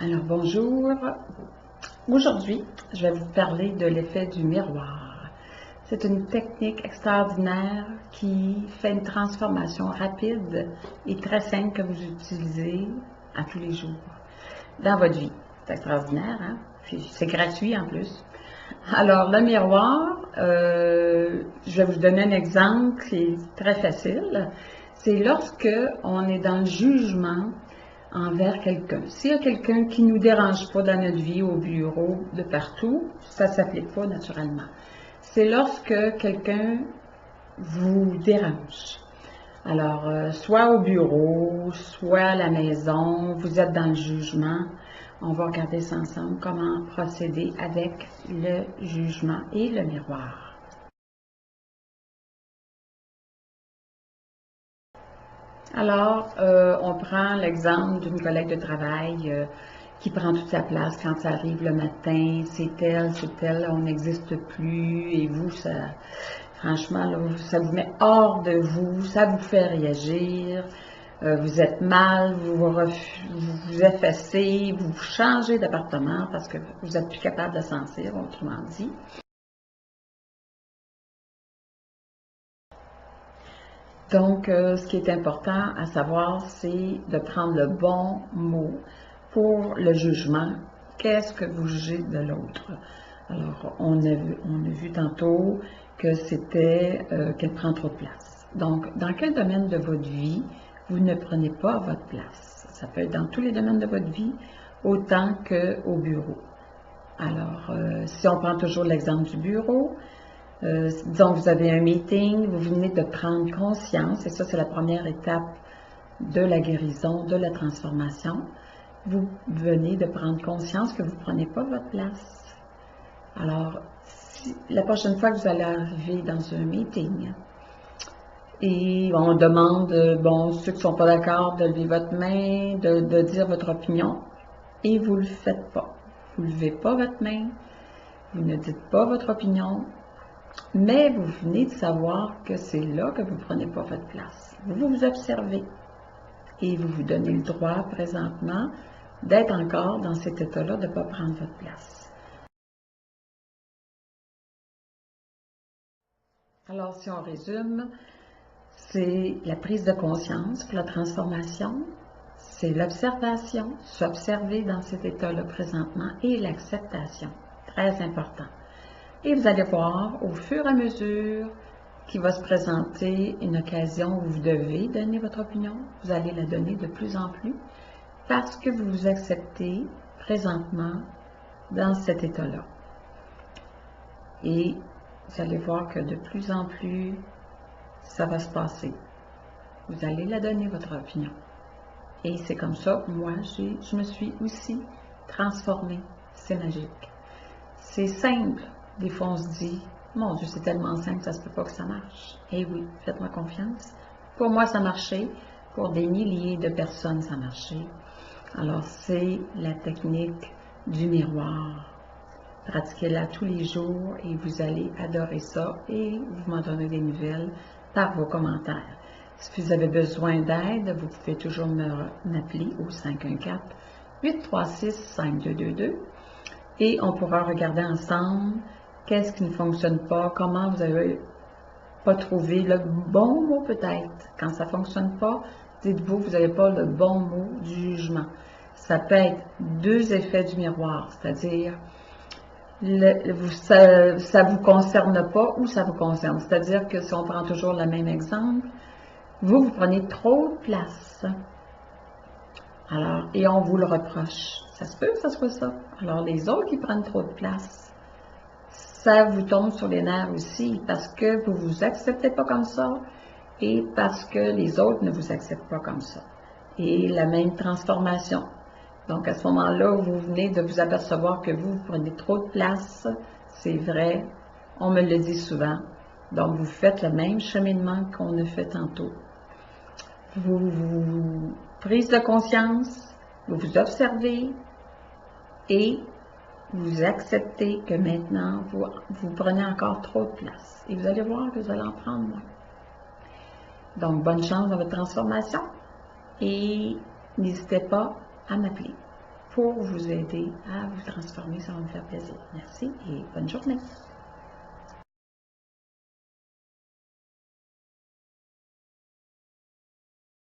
Alors bonjour, aujourd'hui je vais vous parler de l'effet du miroir. C'est une technique extraordinaire qui fait une transformation rapide et très simple que vous utilisez à tous les jours dans votre vie. C'est extraordinaire, hein? Puis c'est gratuit en plus. Alors le miroir, je vais vous donner un exemple qui est très facile. C'est lorsque on est dans le jugement envers quelqu'un. S'il y a quelqu'un qui ne nous dérange pas dans notre vie, au bureau, de partout, ça ne s'applique pas naturellement. C'est lorsque quelqu'un vous dérange. Alors, soit au bureau, soit à la maison, vous êtes dans le jugement. On va regarder ça ensemble, comment procéder avec le jugement et le miroir. Alors, on prend l'exemple d'une collègue de travail qui prend toute sa place quand ça arrive le matin. C'est elle, on n'existe plus. Et vous, ça, franchement, là, ça vous met hors de vous, ça vous fait réagir. Vous êtes mal, vous effacez, vous changez d'appartement parce que vous n'êtes plus capable de sentir, autrement dit. Donc, ce qui est important à savoir, c'est de prendre le bon mot pour le jugement. Qu'est-ce que vous jugez de l'autre? Alors, on a vu tantôt que c'était qu'elle prend trop de place. Donc, dans quel domaine de votre vie vous ne prenez pas votre place? Ça peut être dans tous les domaines de votre vie, autant qu'au bureau. Alors, si on prend toujours l'exemple du bureau, disons que vous avez un meeting, vous venez de prendre conscience, et ça c'est la première étape de la guérison, de la transformation. Vous venez de prendre conscience que vous ne prenez pas votre place. Alors, la prochaine fois que vous allez arriver dans un meeting, et on demande, bon, ceux qui ne sont pas d'accord, de lever votre main, de dire votre opinion, et vous ne le faites pas. Vous ne levez pas votre main, vous ne dites pas votre opinion, mais vous venez de savoir que c'est là que vous ne prenez pas votre place. Vous vous observez et vous vous donnez le droit présentement d'être encore dans cet état-là, de ne pas prendre votre place. Alors, si on résume, c'est la prise de conscience pour la transformation, c'est l'observation, s'observer dans cet état-là présentement et l'acceptation, très important. Et vous allez voir au fur et à mesure qu'il va se présenter une occasion où vous devez donner votre opinion, vous allez la donner de plus en plus parce que vous vous acceptez présentement dans cet état-là. Et vous allez voir que de plus en plus, ça va se passer. Vous allez la donner, votre opinion. Et c'est comme ça, moi, je me suis aussi transformée. C'est magique. C'est simple. Des fois, on se dit, mon Dieu, c'est tellement simple, ça se peut pas que ça marche. Eh oui, faites-moi confiance. Pour moi, ça marchait. Pour des milliers de personnes, ça marchait. Alors, c'est la technique du miroir. Pratiquez-la tous les jours et vous allez adorer ça et vous m'en donnerez des nouvelles par vos commentaires. Si vous avez besoin d'aide, vous pouvez toujours m'appeler au 514-836-5222 et on pourra regarder ensemble qu'est-ce qui ne fonctionne pas, comment vous n'avez pas trouvé le bon mot peut-être. Quand ça ne fonctionne pas, dites-vous que vous n'avez pas le bon mot du jugement. Ça peut être deux effets du miroir, c'est-à-dire ça ne vous concerne pas ou ça vous concerne. C'est-à-dire que si on prend toujours le même exemple, vous prenez trop de place. Alors, et on vous le reproche. Ça se peut que ça soit ça. Alors, les autres qui prennent trop de place, ça vous tombe sur les nerfs aussi parce que vous ne vous acceptez pas comme ça et parce que les autres ne vous acceptent pas comme ça. Et la même transformation. Donc, à ce moment-là, vous venez de vous apercevoir que vous prenez trop de place. C'est vrai, on me le dit souvent. Donc, vous faites le même cheminement qu'on a fait tantôt. Vous prise de conscience, vous vous observez et vous acceptez que maintenant, vous prenez encore trop de place. Et vous allez voir que vous allez en prendre moins. Donc, bonne chance dans votre transformation et n'hésitez pas à m'appeler. pour vous aider à vous transformer. Ça va me faire plaisir. Merci et bonne journée.